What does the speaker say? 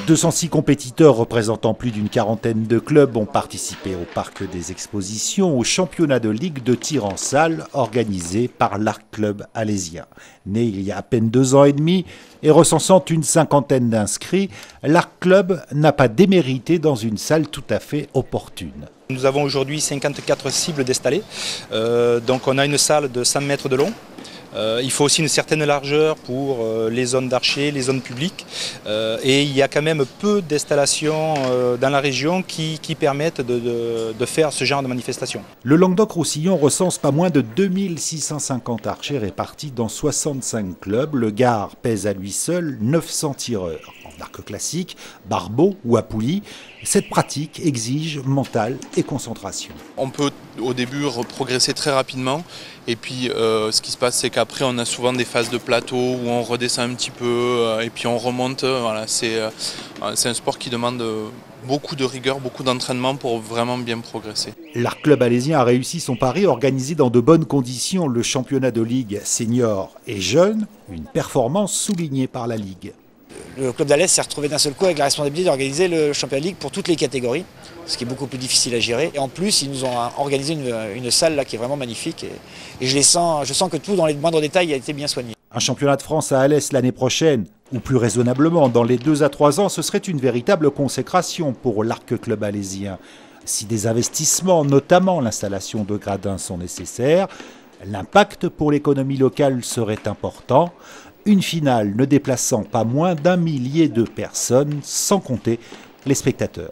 206 compétiteurs représentant plus d'une quarantaine de clubs ont participé au Parc des Expositions au championnat de Ligue de tir en salle organisé par l'Arc Club alésien. Né il y a à peine 2 ans et demi et recensant une cinquantaine d'inscrits, l'Arc Club n'a pas démérité dans une salle tout à fait opportune. Nous avons aujourd'hui 54 cibles d'installer, donc on a une salle de 100 mètres de long. Il faut aussi une certaine largeur pour les zones d'archers, les zones publiques. Et il y a quand même peu d'installations dans la région qui permettent de faire ce genre de manifestation. Le Languedoc-Roussillon recense pas moins de 2650 archers répartis dans 65 clubs. Le Gard pèse à lui seul 900 tireurs. En arc classique, barbeau ou à poulie, cette pratique exige mental et concentration. On peut au début progresser très rapidement et puis ce qui se passe c'est qu'après on a souvent des phases de plateau où on redescend un petit peu et puis on remonte. Voilà, c'est un sport qui demande beaucoup de rigueur, beaucoup d'entraînement pour vraiment bien progresser. L'Arc Club alésien a réussi son pari organisé dans de bonnes conditions. Le championnat de Ligue senior et jeune, une performance soulignée par la Ligue. Le club d'Alès s'est retrouvé d'un seul coup avec la responsabilité d'organiser le championnat de Ligue pour toutes les catégories, ce qui est beaucoup plus difficile à gérer. Et en plus, ils nous ont organisé une salle là qui est vraiment magnifique et je sens que tout dans les moindres détails a été bien soigné. Un championnat de France à Alès l'année prochaine, ou plus raisonnablement dans les 2 à 3 ans, ce serait une véritable consécration pour l'Arc Club alésien. Si des investissements, notamment l'installation de gradins, sont nécessaires, l'impact pour l'économie locale serait important. Une finale ne déplaçant pas moins d'1 millier de personnes, sans compter les spectateurs.